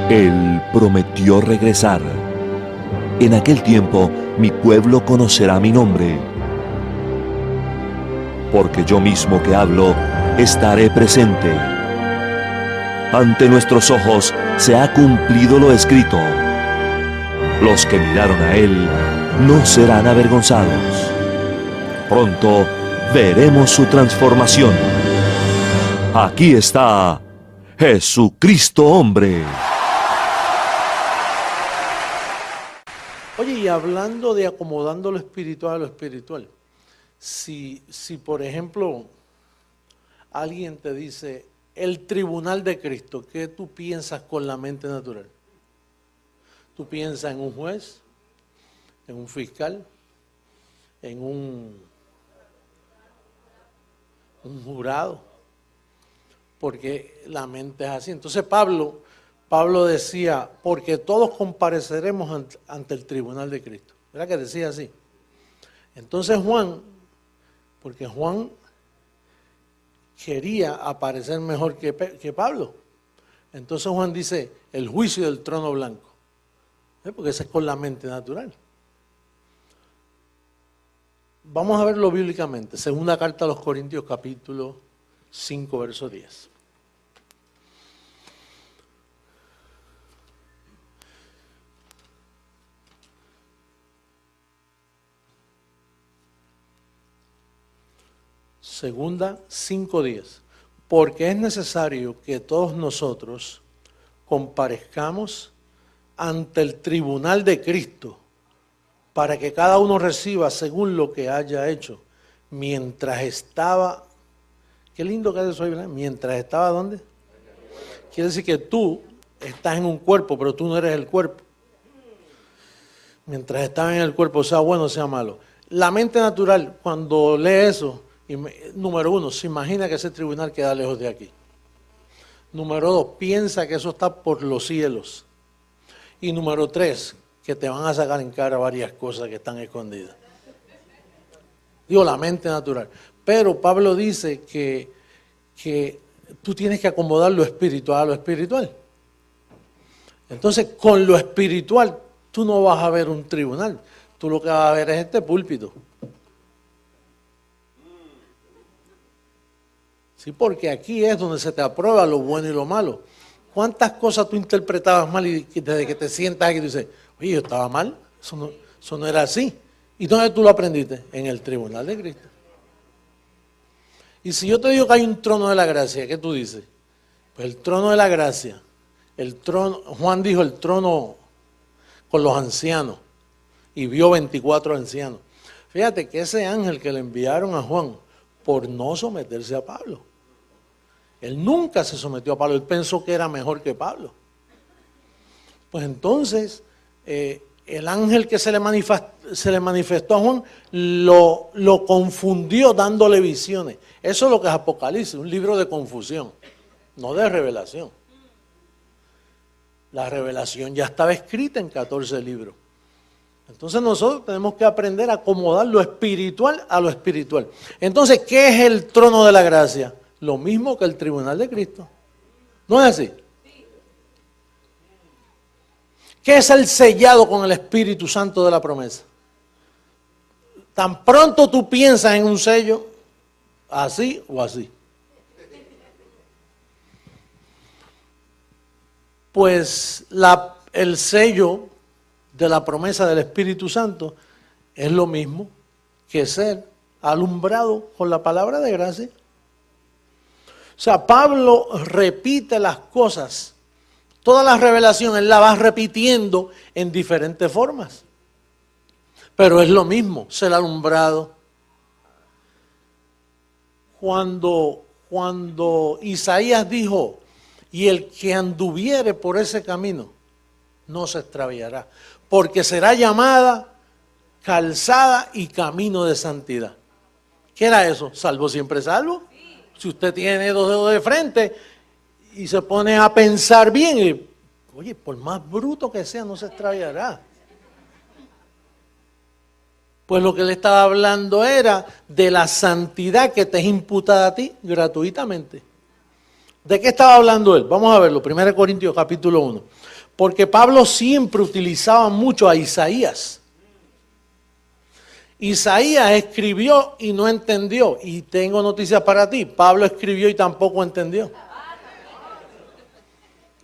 Él prometió regresar. En aquel tiempo mi pueblo conocerá mi nombre. Porque yo mismo que hablo, estaré presente. Ante nuestros ojos se ha cumplido lo escrito. Los que miraron a Él no serán avergonzados. Pronto veremos su transformación. Aquí está Jesucristo hombre. Oye, y hablando de acomodando lo espiritual a lo espiritual, si por ejemplo alguien te dice el tribunal de Cristo, ¿qué tú piensas con la mente natural? ¿Tú piensas en un juez, en un fiscal, en un jurado? Porque la mente es así. Entonces Pablo decía, porque todos compareceremos ante el tribunal de Cristo. ¿Verdad que decía así? Entonces Juan, porque Juan quería aparecer mejor que Pablo. Entonces Juan dice, el juicio del trono blanco. Porque ese es con la mente natural. Vamos a verlo bíblicamente. Segunda carta a los Corintios, capítulo 5, verso 10. Segunda 5:10. Porque es necesario que todos nosotros comparezcamos ante el tribunal de Cristo para que cada uno reciba según lo que haya hecho mientras estaba. Qué lindo que es eso ahí, ¿verdad? Mientras estaba, ¿dónde? Quiere decir que tú estás en un cuerpo, pero tú no eres el cuerpo. Mientras estaba en el cuerpo, sea bueno o sea malo. La mente natural, cuando lee eso, número uno, se imagina que ese tribunal queda lejos de aquí. Número dos, piensa que eso está por los cielos. Y número tres, que te van a sacar en cara varias cosas que están escondidas. Digo, la mente natural. Pero Pablo dice que tú tienes que acomodar lo espiritual a lo espiritual. Entonces, con lo espiritual, tú no vas a ver un tribunal. Tú lo que vas a ver es este púlpito. Sí, porque aquí es donde se te aprueba lo bueno y lo malo. ¿Cuántas cosas tú interpretabas mal y desde que te sientas aquí tú dices, oye, yo estaba mal? Eso no era así. ¿Y dónde tú lo aprendiste? En el tribunal de Cristo. Y si yo te digo que hay un trono de la gracia, ¿qué tú dices? Pues el trono de la gracia, el trono, Juan dijo el trono con los ancianos y vio 24 ancianos. Fíjate que ese ángel que le enviaron a Juan por no someterse a Pablo. Él nunca se sometió a Pablo, él pensó que era mejor que Pablo. Pues entonces, el ángel que se le manifestó a Juan lo confundió dándole visiones. Eso es lo que es Apocalipsis, un libro de confusión, no de revelación. La revelación ya estaba escrita en 14 libros. Entonces nosotros tenemos que aprender a acomodar lo espiritual a lo espiritual. Entonces, ¿qué es el trono de la gracia? Lo mismo que el tribunal de Cristo. ¿No es así? ¿Qué es el sellado con el Espíritu Santo de la promesa? Tan pronto tú piensas en un sello, así o así. Pues el sello de la promesa del Espíritu Santo es lo mismo que ser alumbrado con la palabra de gracia. O sea, Pablo repite las cosas, toda la revelación él la va repitiendo en diferentes formas. Pero es lo mismo, ser alumbrado. Cuando Isaías dijo, y el que anduviere por ese camino, no se extraviará, porque será llamada calzada y camino de santidad. ¿Qué era eso? ¿Salvo siempre salvo? Si usted tiene dos dedos de frente y se pone a pensar bien, oye, por más bruto que sea, no se extraviará. Pues lo que le estaba hablando era de la santidad que te es imputada a ti gratuitamente. ¿De qué estaba hablando él? Vamos a verlo, 1 Corintios capítulo 1. Porque Pablo siempre utilizaba mucho a Isaías. Isaías escribió y no entendió. Y tengo noticias para ti. Pablo escribió y tampoco entendió.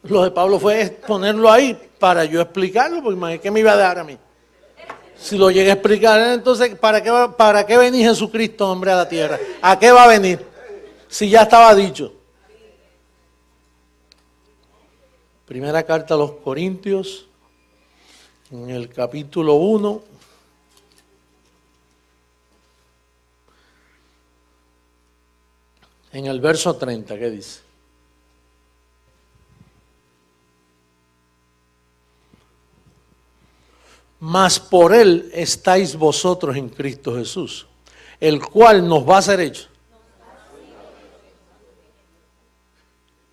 Lo de Pablo fue ponerlo ahí para yo explicarlo, porque imagínate, ¿qué me iba a dar a mí? Si lo llegué a explicar, entonces, ¿para qué venía Jesucristo, hombre, a la tierra? ¿A qué va a venir? Si ya estaba dicho. Primera carta a los Corintios, en el capítulo 1. En el verso 30, ¿qué dice? Mas por él estáis vosotros en Cristo Jesús, el cual nos va a ser hecho.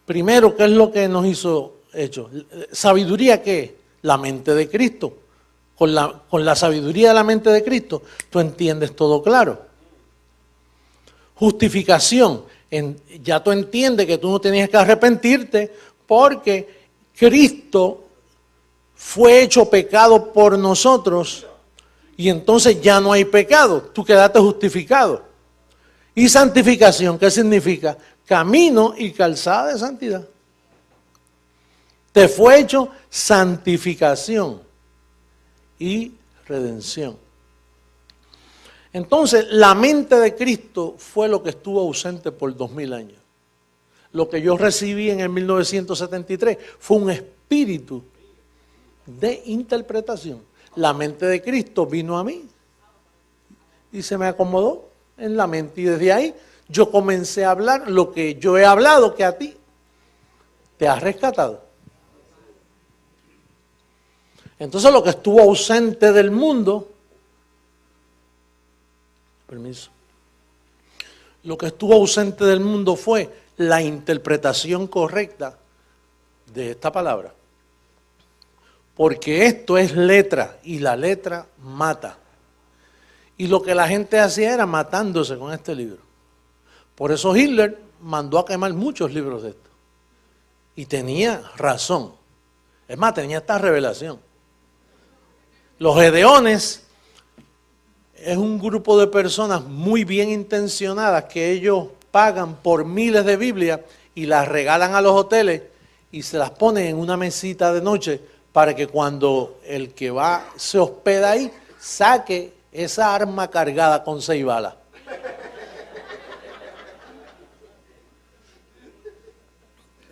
Primero, ¿qué es lo que nos hizo hecho? ¿Sabiduría qué? La mente de Cristo. Con la sabiduría de la mente de Cristo, tú entiendes todo claro. Justificación. Ya tú entiendes que tú no tenías que arrepentirte porque Cristo fue hecho pecado por nosotros y entonces ya no hay pecado, tú quedaste justificado. Y santificación, ¿qué significa? Camino y calzada de santidad. Te fue hecho santificación y redención. Entonces, la mente de Cristo fue lo que estuvo ausente por 2000 años. Lo que yo recibí en el 1973 fue un espíritu de interpretación. La mente de Cristo vino a mí y se me acomodó en la mente. Y desde ahí yo comencé a hablar lo que yo he hablado, que a ti te has rescatado. Entonces lo que estuvo ausente del mundo, lo que estuvo ausente del mundo fue la interpretación correcta de esta palabra. Porque esto es letra y la letra mata. Y lo que la gente hacía era matándose con este libro. Por eso Hitler mandó a quemar muchos libros de esto. Y tenía razón. Es más, tenía esta revelación. Los Gedeones es un grupo de personas muy bien intencionadas que ellos pagan por miles de Biblias y las regalan a los hoteles y se las ponen en una mesita de noche para que cuando el que va se hospeda ahí saque esa arma cargada con 6 balas.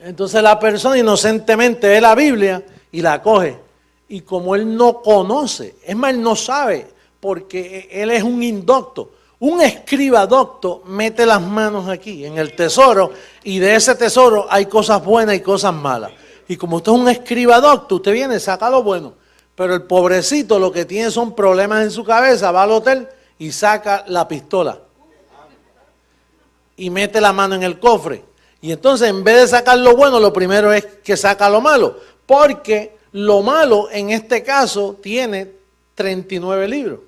Entonces la persona inocentemente ve la Biblia y la coge. Y como él no conoce, es más, él no sabe, porque él es un indocto. Un escriba docto mete las manos aquí en el tesoro y de ese tesoro hay cosas buenas y cosas malas. Y como usted es un escriba docto, usted viene, saca lo bueno. Pero el pobrecito lo que tiene son problemas en su cabeza, va al hotel y saca la pistola. Y mete la mano en el cofre. Y entonces en vez de sacar lo bueno, lo primero es que saca lo malo. Porque lo malo en este caso tiene 39 libros.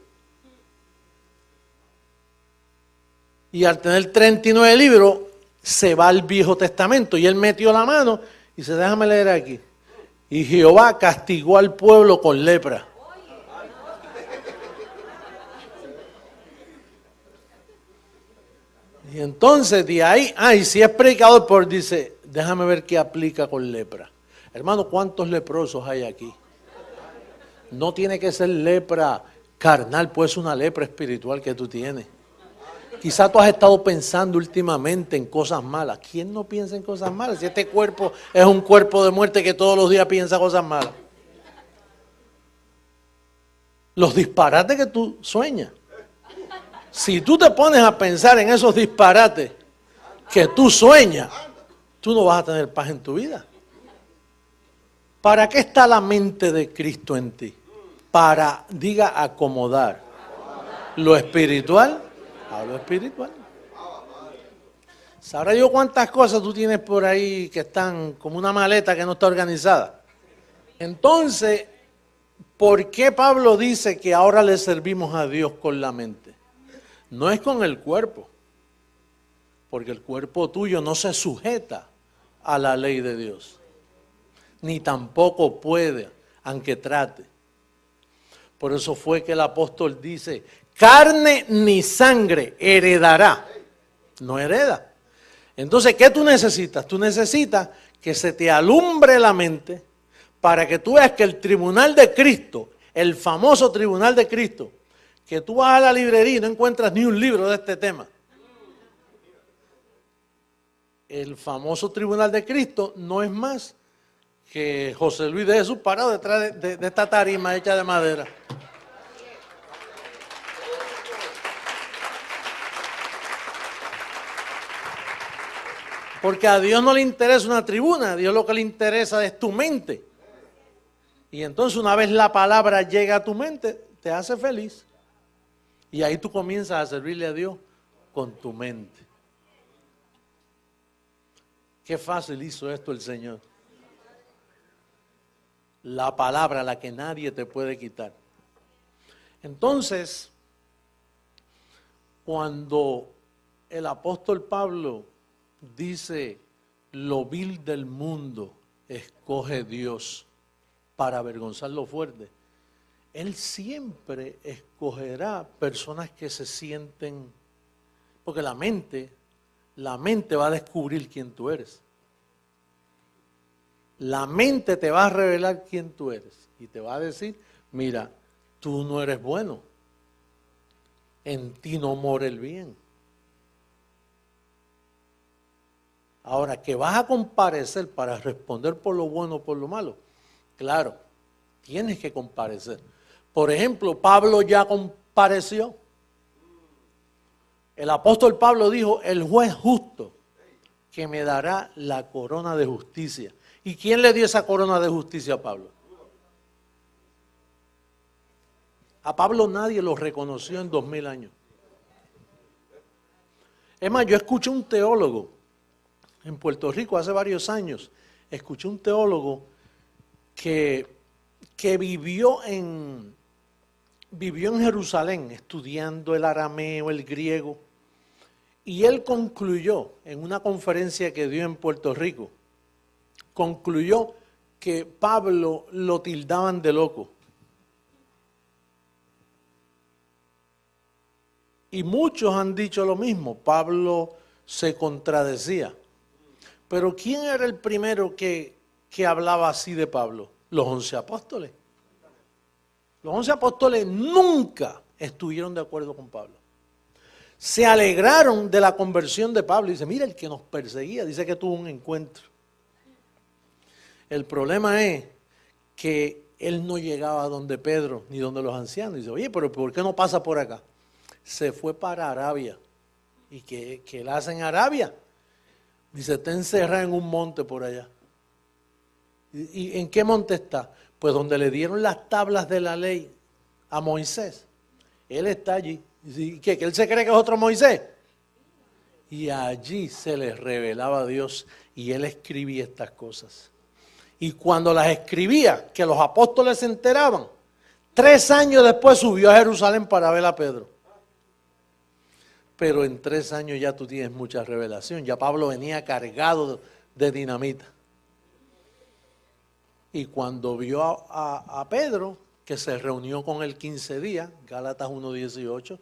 Y al tener 39 libros, se va al Viejo Testamento. Y él metió la mano y dice, déjame leer aquí. Y Jehová castigó al pueblo con lepra. Y entonces de ahí, y si es predicador, pues dice, déjame ver qué aplica con lepra. Hermano, ¿cuántos leprosos hay aquí? No tiene que ser lepra carnal, puede ser una lepra espiritual que tú tienes. Quizá tú has estado pensando últimamente en cosas malas. ¿Quién no piensa en cosas malas? Si este cuerpo es un cuerpo de muerte que todos los días piensa cosas malas. Los disparates que tú sueñas. Si tú te pones a pensar en esos disparates que tú sueñas, tú no vas a tener paz en tu vida. ¿Para qué está la mente de Cristo en ti? Para, acomodar lo espiritual a lo espiritual. ¿Sabrá yo cuántas cosas tú tienes por ahí que están como una maleta que no está organizada? Entonces, ¿por qué Pablo dice que ahora le servimos a Dios con la mente? No es con el cuerpo, porque el cuerpo tuyo no se sujeta a la ley de Dios. ni tampoco puede, aunque trate. Por eso fue que el apóstol dice, carne ni sangre heredará. No hereda. Entonces, ¿qué tú necesitas? Tú necesitas que se te alumbre la mente para que tú veas que el tribunal de Cristo, el famoso tribunal de Cristo, que tú vas a la librería y no encuentras ni un libro de este tema. El famoso tribunal de Cristo no es más que José Luis de Jesús parado detrás de esta tarima hecha de madera. Porque a Dios no le interesa una tribuna, a Dios lo que le interesa es tu mente. Y entonces una vez la palabra llega a tu mente, te hace feliz. Y ahí tú comienzas a servirle a Dios con tu mente. Qué fácil hizo esto el Señor. La palabra, la que nadie te puede quitar. Entonces, cuando el apóstol Pablo dice, lo vil del mundo escoge Dios para avergonzar lo fuerte, Él siempre escogerá personas que se sienten, porque la mente va a descubrir quién tú eres. La mente te va a revelar quién tú eres y te va a decir, mira, tú no eres bueno, en ti no mora el bien. Ahora, que vas a comparecer para responder por lo bueno o por lo malo, claro, tienes que comparecer. Por ejemplo, Pablo ya compareció. El apóstol Pablo dijo, el juez justo que me dará la corona de justicia. ¿Y quién le dio esa corona de justicia a Pablo? A Pablo nadie lo reconoció en 2000 años. Es más, yo escuché un teólogo en Puerto Rico hace varios años, escuché un teólogo que vivió en Jerusalén estudiando el arameo, el griego, y él concluyó en una conferencia que dio en Puerto Rico, concluyó que Pablo lo tildaban de loco. Y muchos han dicho lo mismo, Pablo se contradecía. Pero ¿quién era el primero que hablaba así de Pablo? Los 11 apóstoles. Los 11 apóstoles nunca estuvieron de acuerdo con Pablo. Se alegraron de la conversión de Pablo. Dice, mira, el que nos perseguía, dice que tuvo un encuentro. El problema es que él no llegaba donde Pedro ni donde los ancianos. Dice, oye, pero ¿por qué no pasa por acá? Se fue para Arabia. ¿Y qué él hace en Arabia? Dice, está encerrado en un monte por allá. ¿Y en qué monte está? Pues donde le dieron las tablas de la ley a Moisés. Él está allí. ¿Y qué? ¿Que él se cree que es otro Moisés? Y allí se les revelaba a Dios y él escribía estas cosas. Y cuando las escribía, que los apóstoles se enteraban, 3 años después subió a Jerusalén para ver a Pedro. Pero en 3 años ya tú tienes mucha revelación. Ya Pablo venía cargado de dinamita. Y cuando vio a Pedro, que se reunió con él 15 días, Gálatas 1:18,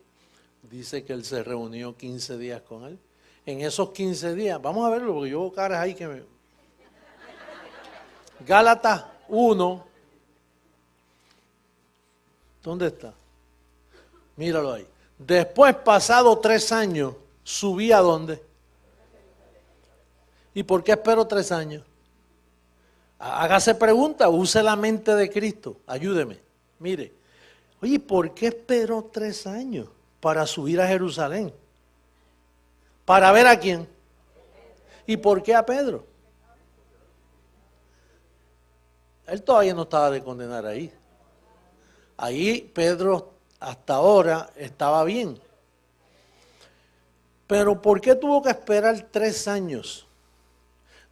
dice que él se reunió 15 días con él. En esos 15 días, vamos a verlo porque yo veo caras ahí que me... Gálatas 1, ¿dónde está? Míralo ahí. Después, pasado 3 años, subí a dónde. ¿Y por qué espero 3 años? Hágase pregunta, use la mente de Cristo, ayúdeme. Mire, oye, ¿por qué esperó 3 años para subir a Jerusalén? ¿Para ver a quién? ¿Y por qué a Pedro? Él todavía no estaba de condenar ahí. Ahí Pedro hasta ahora estaba bien. Pero ¿por qué tuvo que esperar 3 años?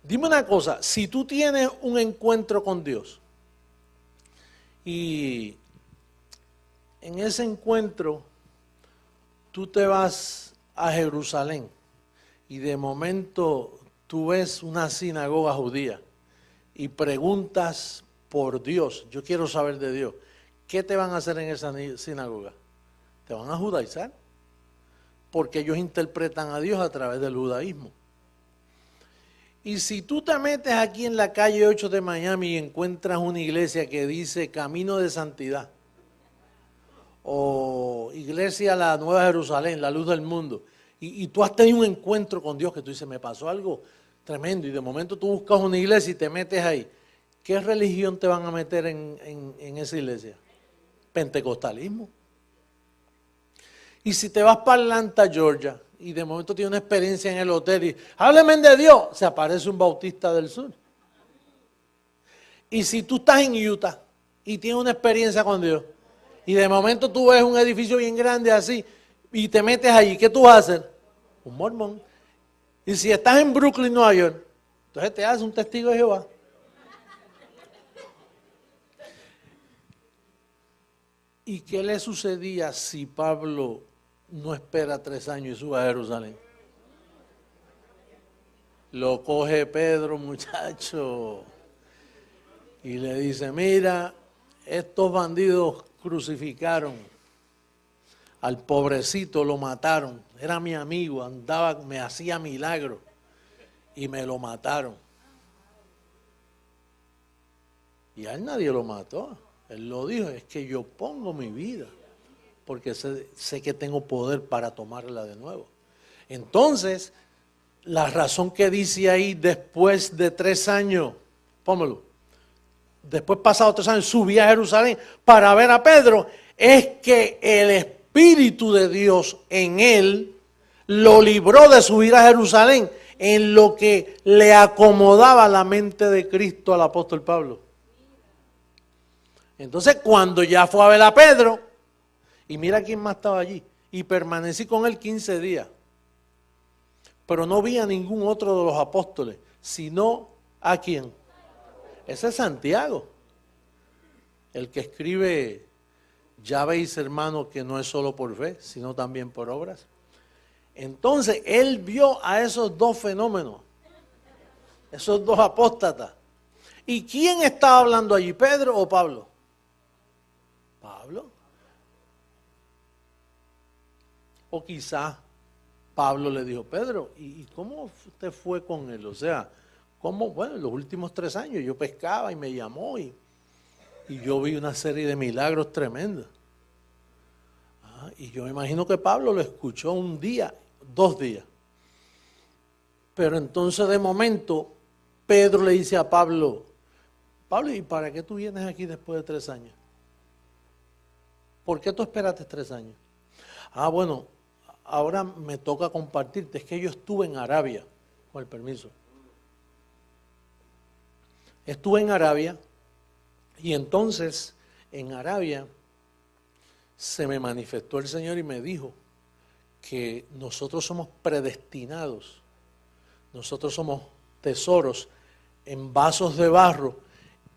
Dime una cosa, si tú tienes un encuentro con Dios y en ese encuentro tú te vas a Jerusalén y de momento tú ves una sinagoga judía y preguntas por Dios, yo quiero saber de Dios, ¿qué te van a hacer en esa sinagoga? Te van a judaizar, porque ellos interpretan a Dios a través del judaísmo. Y si tú te metes aquí en la calle 8 de Miami y encuentras una iglesia que dice Camino de Santidad, o Iglesia la Nueva Jerusalén, la luz del mundo, y tú has tenido un encuentro con Dios que tú dices, me pasó algo tremendo, y de momento tú buscas una iglesia y te metes ahí, ¿qué religión te van a meter en esa iglesia? Pentecostalismo. Y si te vas para Atlanta, Georgia, y de momento tienes una experiencia en el hotel y hábleme de Dios, se aparece un bautista del sur. Y si tú estás en Utah y tienes una experiencia con Dios, y de momento tú ves un edificio bien grande así, y te metes allí, ¿qué tú vas a hacer? Un mormón. Y si estás en Brooklyn, Nueva York, entonces te haces un testigo de Jehová. ¿Y qué le sucedía si Pablo no espera 3 años y sube a Jerusalén? Lo coge Pedro, muchacho, y le dice, mira, estos bandidos crucificaron al pobrecito, lo mataron, era mi amigo, andaba, me hacía milagros y me lo mataron. Y a él nadie lo mató. Él lo dijo, es que yo pongo mi vida, porque sé que tengo poder para tomarla de nuevo. Entonces, la razón que dice ahí, después de 3 años, póngalo, después pasados 3 años, subí a Jerusalén para ver a Pedro, es que el Espíritu de Dios en él lo libró de subir a Jerusalén en lo que le acomodaba la mente de Cristo al apóstol Pablo. Entonces, cuando ya fue a ver a Pedro, y mira quién más estaba allí, y permanecí con él 15 días, pero no vi a ningún otro de los apóstoles, sino a quién. Ese es Santiago, el que escribe, ya veis hermano que no es solo por fe, sino también por obras. Entonces, él vio a esos 2 fenómenos, esos 2 apóstatas. ¿Y quién estaba hablando allí, Pedro o Pablo? Pablo. O quizás Pablo le dijo, Pedro, ¿y cómo usted fue con él? O sea, ¿cómo? Bueno, en los últimos 3 años yo pescaba y me llamó y yo vi una serie de milagros tremendos. Y yo me imagino que Pablo lo escuchó 1 día, 2 días. Pero entonces de momento Pedro le dice a Pablo, Pablo, ¿y para qué tú vienes aquí después de 3 años? ¿Por qué tú esperaste 3 años? Bueno, ahora me toca compartirte, es que yo estuve en Arabia, con el permiso. Estuve en Arabia y entonces en Arabia se me manifestó el Señor y me dijo que nosotros somos predestinados, nosotros somos tesoros en vasos de barro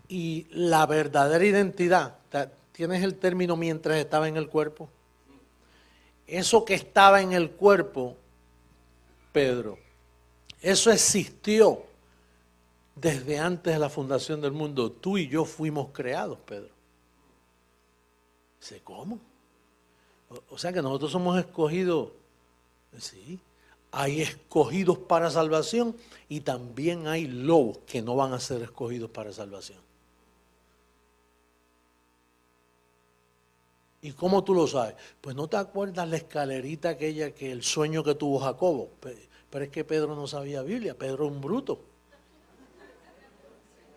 y la verdadera identidad, ¿tienes el término mientras estaba en el cuerpo? Eso que estaba en el cuerpo, Pedro, eso existió desde antes de la fundación del mundo. Tú y yo fuimos creados, Pedro. Dice, ¿cómo? O sea que nosotros somos escogidos. Sí, hay escogidos para salvación y también hay lobos que no van a ser escogidos para salvación. ¿Y cómo tú lo sabes? Pues no te acuerdas la escalerita aquella, que el sueño que tuvo Jacobo. Pero es que Pedro no sabía Biblia, Pedro era un bruto.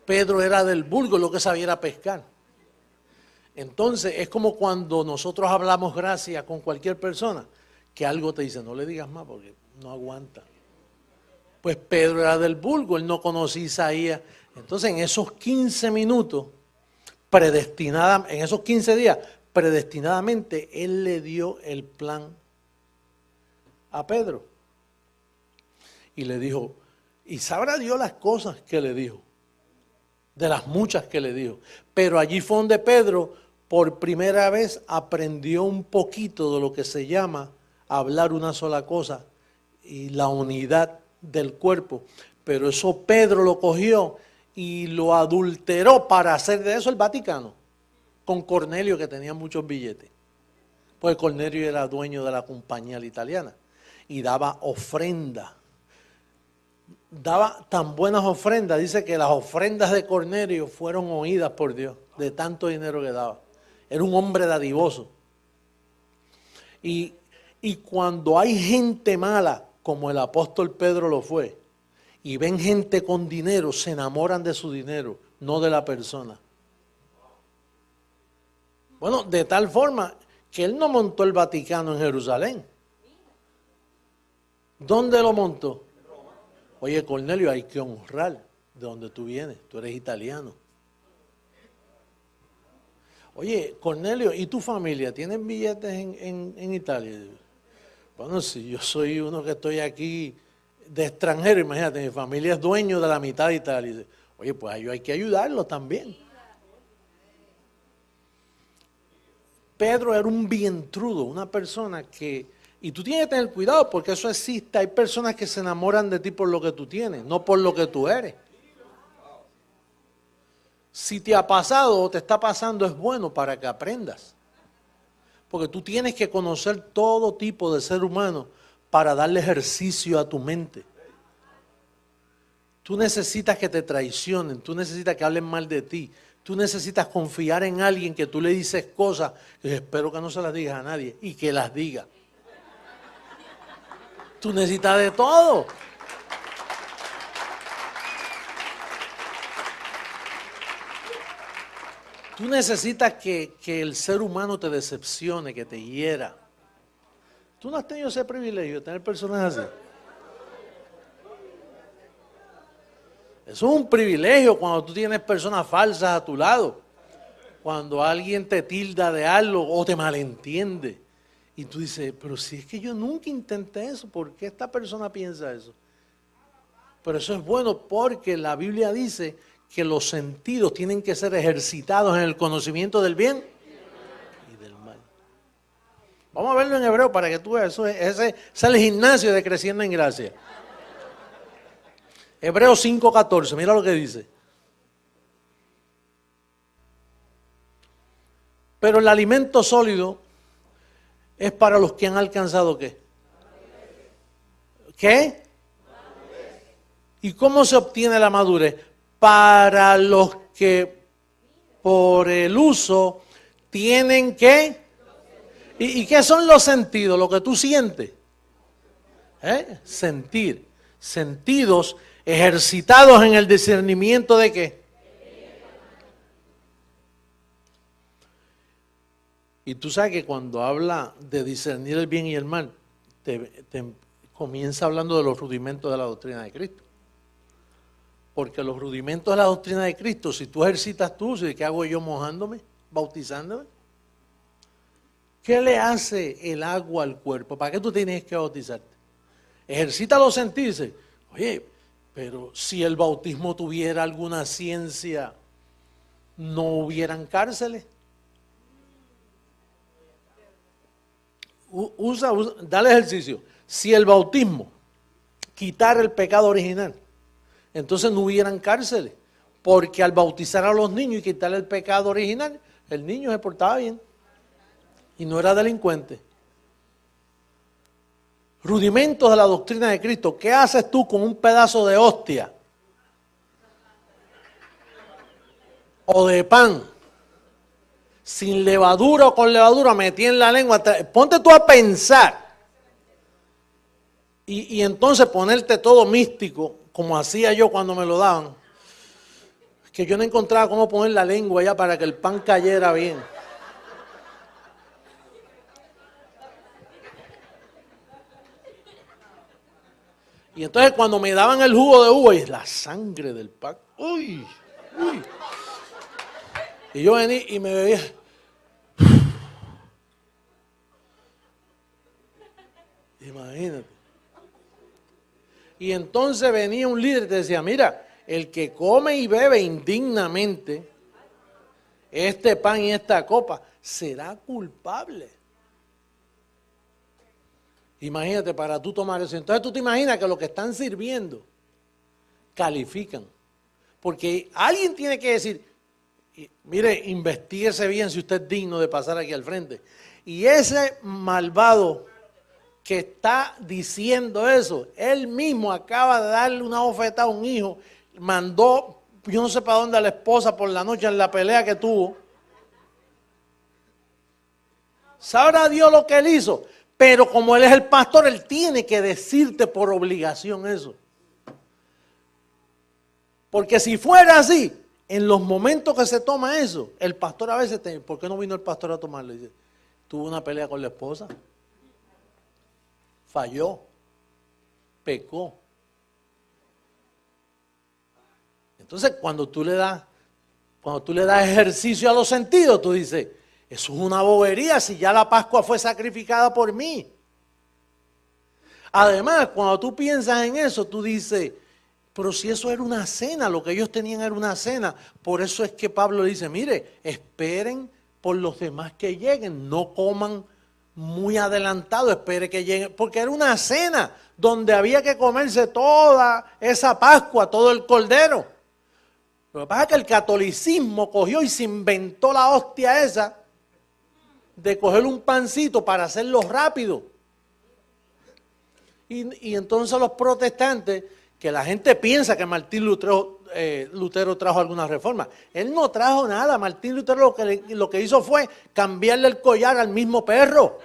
Pedro era del vulgo, lo que sabía era pescar. Entonces es como cuando nosotros hablamos gracia con cualquier persona, que algo te dice, no le digas más porque no aguanta. Pues Pedro era del vulgo, él no conocía a Isaías. Entonces en esos 15 minutos, en esos 15 días, predestinadamente, él le dio el plan a Pedro. Y le dijo, y sabrá Dios las cosas que le dijo, de las muchas que le dijo. Pero allí fue donde Pedro, por primera vez, aprendió un poquito de lo que se llama hablar una sola cosa y la unidad del cuerpo. Pero eso Pedro lo cogió y lo adulteró para hacer de eso el Vaticano, con Cornelio, que tenía muchos billetes. Pues Cornelio era dueño de la compañía italiana y daba ofrenda. Daba tan buenas ofrendas, dice que las ofrendas de Cornelio fueron oídas por Dios, de tanto dinero que daba. Era un hombre dadivoso. Y cuando hay gente mala, como el apóstol Pedro lo fue, y ven gente con dinero, se enamoran de su dinero, no de la persona. Bueno, de tal forma que él no montó el Vaticano en Jerusalén. ¿Dónde lo montó? Oye, Cornelio, hay que honrar de donde tú vienes, tú eres italiano. Oye, Cornelio, ¿y tu familia? ¿Tienen billetes en Italia? Bueno, si yo soy uno que estoy aquí de extranjero, imagínate, mi familia es dueño de la mitad de Italia. Oye, pues a ellos hay que ayudarlos también. Pedro era un vientrudo, una persona que... Y tú tienes que tener cuidado porque eso existe. Hay personas que se enamoran de ti por lo que tú tienes, no por lo que tú eres. Si te ha pasado o te está pasando, es bueno para que aprendas. Porque tú tienes que conocer todo tipo de ser humano para darle ejercicio a tu mente. Tú necesitas que te traicionen, tú necesitas que hablen mal de ti, tú necesitas confiar en alguien que tú le dices cosas que espero que no se las digas a nadie y que las diga. Tú necesitas de todo. Tú necesitas que el ser humano te decepcione, que te hiera. Tú no has tenido ese privilegio de tener personas así. Eso es un privilegio cuando tú tienes personas falsas a tu lado. Cuando alguien te tilda de algo o te malentiende. Y tú dices, pero si es que yo nunca intenté eso, ¿por qué esta persona piensa eso? Pero eso es bueno porque la Biblia dice que los sentidos tienen que ser ejercitados en el conocimiento del bien y del mal. Vamos a verlo en hebreo para que tú veas. Ese es el gimnasio de Creciendo en Gracia. Hebreos 5:14, mira lo que dice. Pero el alimento sólido es para los que han alcanzado ¿qué? ¿Qué? ¿Y cómo se obtiene la madurez? Para los que por el uso tienen ¿qué? ¿Y qué son los sentidos? Lo que tú sientes. Sentir. Sentidos ejercitados en el discernimiento de ¿qué? Y tú sabes que cuando habla de discernir el bien y el mal, te comienza hablando de los rudimentos de la doctrina de Cristo. Porque los rudimentos de la doctrina de Cristo, si tú ejercitas tú, ¿qué hago yo mojándome, bautizándome? ¿Qué le hace el agua al cuerpo? ¿Para qué tú tienes que bautizarte? Ejercita los sentidos. Oye, pero si el bautismo tuviera alguna ciencia, no hubieran cárceles. Dale ejercicio. Si el bautismo quitara el pecado original, entonces no hubieran cárceles. Porque al bautizar a los niños y quitarle el pecado original, el niño se portaba bien y no era delincuente. Rudimentos de la doctrina de Cristo. ¿Qué haces tú con un pedazo de hostia? O de pan. Sin levadura o con levadura, metí en la lengua. Ponte tú a pensar. Y entonces ponerte todo místico, como hacía yo cuando me lo daban. Que yo no encontraba cómo poner la lengua allá para que el pan cayera bien. Y entonces cuando me daban el jugo de uva y la sangre del pan, uy. Y yo venía y me bebía. Imagínate. Y entonces venía un líder y te decía, mira, el que come y bebe indignamente este pan y esta copa será culpable. Imagínate, para tú tomar eso. Entonces tú te imaginas que los que están sirviendo califican. Porque alguien tiene que decir, mire, investíguese bien si usted es digno de pasar aquí al frente. Y ese malvado que está diciendo eso, él mismo acaba de darle una bofetada a un hijo, mandó, yo no sé para dónde, a la esposa por la noche en la pelea que tuvo. Sabrá Dios lo que él hizo, pero como él es el pastor, él tiene que decirte por obligación eso. Porque si fuera así, en los momentos que se toma eso, el pastor a veces, ¿por qué no vino el pastor a tomarlo? Dice, tuvo una pelea con la esposa, falló, pecó. Entonces, cuando tú le das ejercicio a los sentidos, tú dices, eso es una bobería si ya la Pascua fue sacrificada por mí. Además, cuando tú piensas en eso, tú dices, pero si eso era una cena, lo que ellos tenían era una cena. Por eso es que Pablo dice, mire, esperen por los demás que lleguen, no coman muy adelantado, espere que lleguen, porque era una cena donde había que comerse toda esa Pascua, todo el cordero. Lo que pasa es que el catolicismo cogió y se inventó la hostia esa de coger un pancito para hacerlo rápido. Y entonces los protestantes, que la gente piensa que Martín Lutero trajo alguna reforma. Él no trajo nada. Martín Lutero lo que hizo fue cambiarle el collar al mismo perro.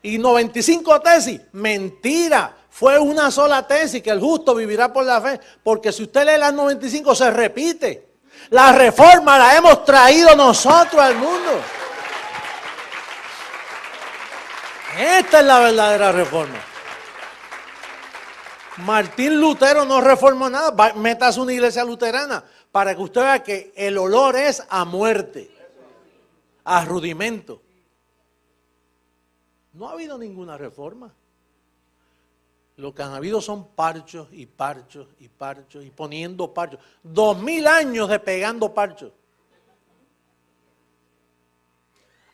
Y 95 tesis, mentira. Fue una sola tesis, que el justo vivirá por la fe. Porque si usted lee las 95 se repite. La reforma la hemos traído nosotros al mundo. Esta es la verdadera reforma. Martín Lutero no reformó nada. Métase a una iglesia luterana para que usted vea que el olor es a muerte, a rudimento. No ha habido ninguna reforma. Lo que han habido son parchos y parchos y parchos y poniendo parchos. 2000 años de pegando parchos.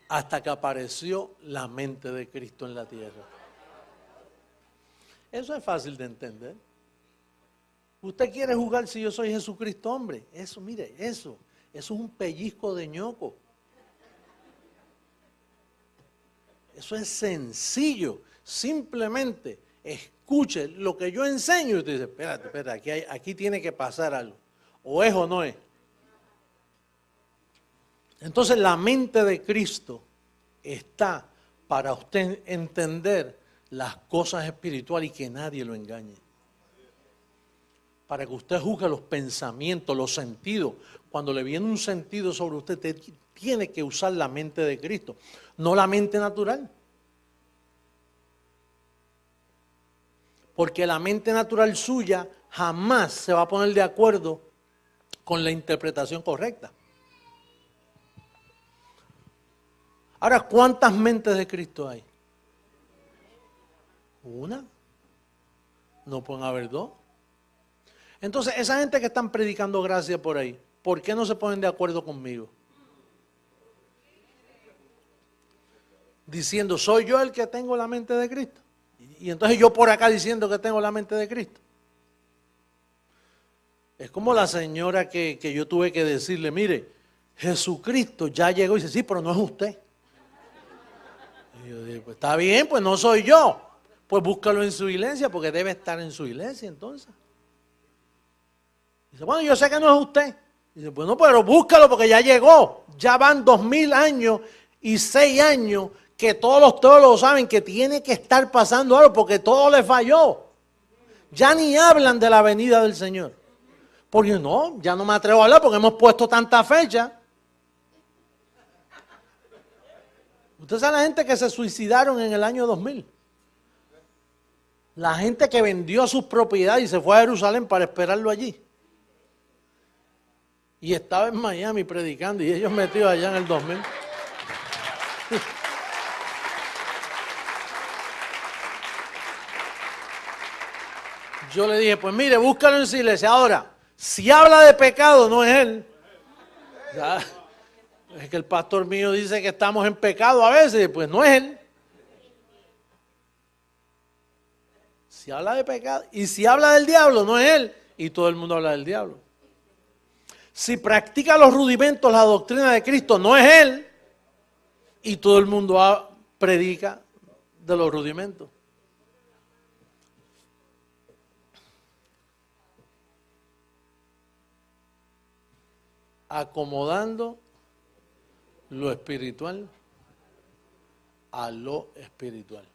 Hasta que apareció la mente de Cristo en la tierra. Eso es fácil de entender. Usted quiere jugar si yo soy Jesucristo, hombre. Eso, mire, eso es un pellizco de ñoco. Eso es sencillo. Simplemente escuche lo que yo enseño y usted dice, espérate, aquí tiene que pasar algo. O es o no es. Entonces la mente de Cristo está para usted entender las cosas espirituales y que nadie lo engañe. Para que usted juzgue los pensamientos, los sentidos. Cuando le viene un sentido sobre usted tiene que usar la mente de Cristo, no la mente natural. Porque la mente natural suya jamás se va a poner de acuerdo con la interpretación correcta. Ahora, ¿cuántas mentes de Cristo hay? ¿Una? No pueden haber dos. Entonces, esa gente que están predicando gracia por ahí, ¿por qué no se ponen de acuerdo conmigo? Diciendo, soy yo el que tengo la mente de Cristo. Y entonces yo por acá diciendo que tengo la mente de Cristo. Es como la señora que yo tuve que decirle, mire, Jesucristo ya llegó y dice, sí, pero no es usted. Y yo dije, pues está bien, pues no soy yo. Pues búscalo en su iglesia, porque debe estar en su iglesia entonces. Dice, bueno, yo sé que no es usted. Dice, bueno, pero búscalo porque ya llegó. Ya van 2000 años y 6 años que todos los teólogos saben que tiene que estar pasando algo porque todo le falló. Ya ni hablan de la venida del Señor. Porque no, ya no me atrevo a hablar porque hemos puesto tanta fecha. Usted sabe la gente que se suicidaron en el año 2000. La gente que vendió sus propiedades y se fue a Jerusalén para esperarlo allí. Y estaba en Miami predicando y ellos metidos allá en el 2000. Yo le dije, pues mire, búscalo en su iglesia. Ahora, si habla de pecado, no es él. Ya, es que el pastor mío dice que estamos en pecado a veces, pues no es él. Si habla de pecado, y si habla del diablo, no es él. y todo el mundo habla del diablo. Si practica los rudimentos, la doctrina de Cristo, no es él, y todo el mundo predica de los rudimentos. Acomodando lo espiritual a lo espiritual.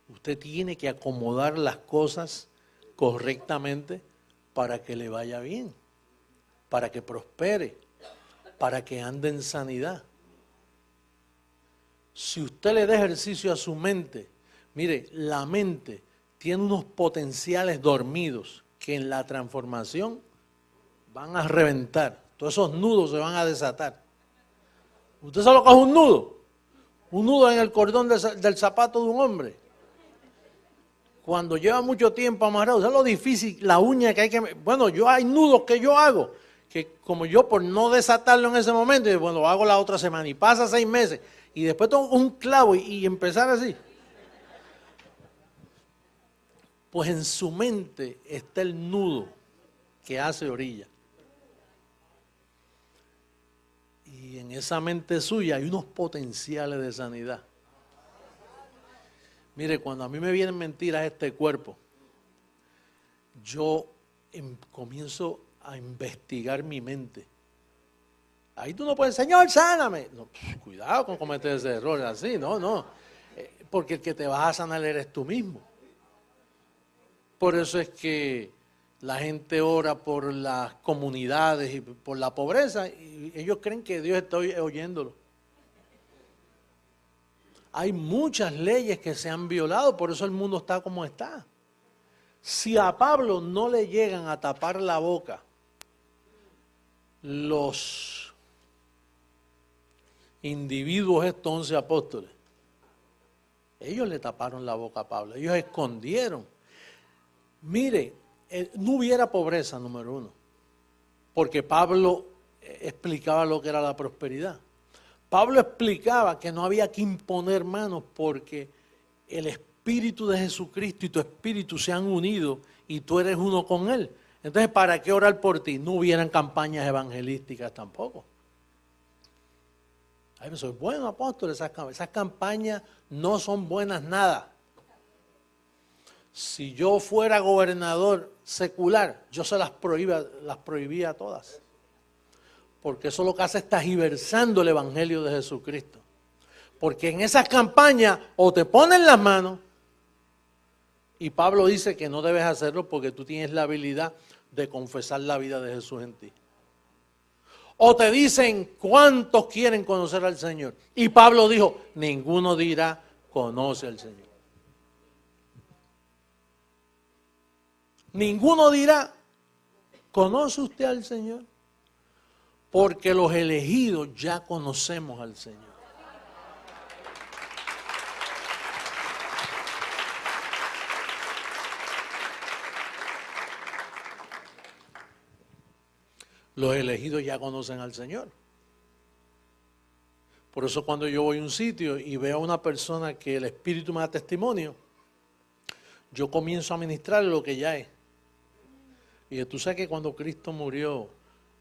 Usted tiene que acomodar las cosas correctamente para que le vaya bien, para que prospere, para que ande en sanidad. Si usted le da ejercicio a su mente, mire, la mente tiene unos potenciales dormidos que en la transformación van a reventar. Todos esos nudos se van a desatar. ¿Usted sabe lo que es un nudo? Un nudo en el cordón del zapato de un hombre. Cuando lleva mucho tiempo amarrado, ¿sabes lo difícil? La uña que hay que... Bueno, hay nudos que yo hago, que como yo por no desatarlo en ese momento, bueno, lo hago la otra semana y pasa 6 meses y después tengo un clavo y empezar así. Pues en su mente está el nudo que hace orilla. Y en esa mente suya hay unos potenciales de sanidad. Mire, cuando a mí me vienen mentiras este cuerpo, yo comienzo a investigar mi mente. Ahí tú no puedes, Señor, sáname. No, cuidado con cometer ese error así, no. Porque el que te vas a sanar eres tú mismo. Por eso es que la gente ora por las comunidades y por la pobreza y ellos creen que Dios está oyéndolo. Hay muchas leyes que se han violado, por eso el mundo está como está. Si a Pablo no le llegan a tapar la boca los individuos, estos 11 apóstoles, ellos le taparon la boca a Pablo, ellos escondieron. Mire, no hubiera pobreza, número uno, porque Pablo explicaba lo que era la prosperidad. Pablo explicaba que no había que imponer manos porque el Espíritu de Jesucristo y tu Espíritu se han unido y tú eres uno con Él. Entonces, ¿para qué orar por ti? No hubieran campañas evangelísticas tampoco. Ay, eso es bueno, apóstol, esas campañas no son buenas nada. Si yo fuera gobernador secular, yo se las prohibía todas. Porque eso lo que hace es tergiversando el Evangelio de Jesucristo. Porque en esas campañas o te ponen las manos, y Pablo dice que no debes hacerlo porque tú tienes la habilidad de confesar la vida de Jesús en ti. O te dicen cuántos quieren conocer al Señor. Y Pablo dijo, ninguno dirá, conoce al Señor. Ninguno dirá, ¿conoce usted al Señor? Porque los elegidos ya conocemos al Señor. Los elegidos ya conocen al Señor. Por eso cuando yo voy a un sitio y veo a una persona que el Espíritu me da testimonio, yo comienzo a ministrarle lo que ya es. Y tú sabes que cuando Cristo murió,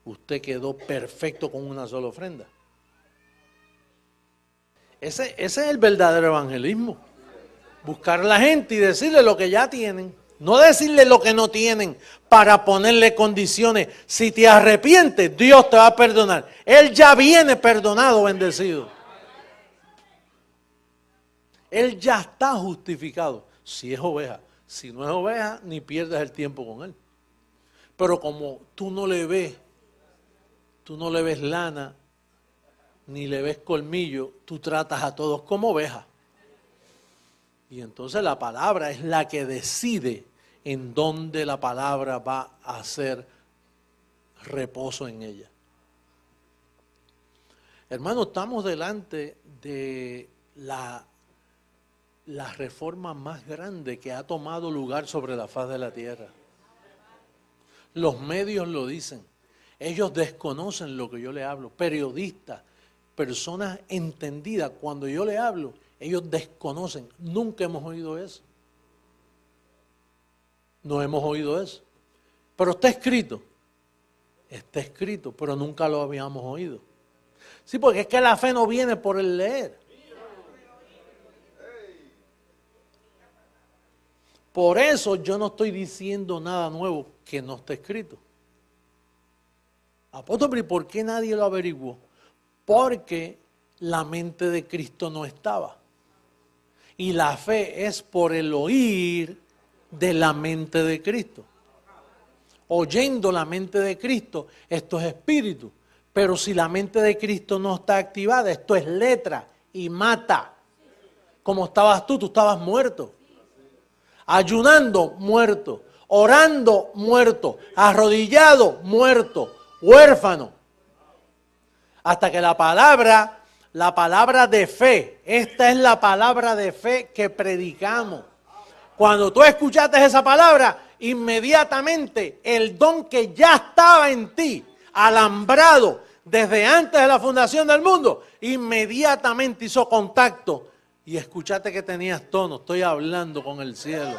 usted quedó perfecto con una sola ofrenda. Ese es el verdadero evangelismo. Buscar a la gente y decirle lo que ya tienen. No decirle lo que no tienen para ponerle condiciones. Si te arrepientes, Dios te va a perdonar. Él ya viene perdonado, bendecido. Él ya está justificado. Si es oveja. Si no es oveja, ni pierdas el tiempo con él. Pero como tú no le ves lana, ni le ves colmillo, tú tratas a todos como ovejas. Y entonces la palabra es la que decide en dónde la palabra va a hacer reposo en ella. Hermano, estamos delante de la reforma más grande que ha tomado lugar sobre la faz de la tierra. Los medios lo dicen. Ellos desconocen lo que yo le hablo. Periodistas, personas entendidas, cuando yo le hablo, ellos desconocen. Nunca hemos oído eso. No hemos oído eso. Pero está escrito. Está escrito, pero nunca lo habíamos oído. Sí, porque es que la fe no viene por el leer. Por eso yo no estoy diciendo nada nuevo que no está escrito. Apóstol, ¿y por qué nadie lo averiguó? Porque la mente de Cristo no estaba. Y la fe es por el oír de la mente de Cristo. Oyendo la mente de Cristo, esto es espíritu. Pero si la mente de Cristo no está activada, esto es letra y mata. Como estabas tú estabas muerto. Ayunando, muerto. Orando, muerto. Arrodillado, muerto. Huérfano. Hasta que la palabra de fe, esta es la palabra de fe que predicamos. Cuando tú escuchaste esa palabra, inmediatamente el don que ya estaba en ti, alambrado desde antes de la fundación del mundo, inmediatamente hizo contacto y escuchaste que tenías tono. Estoy hablando con el cielo.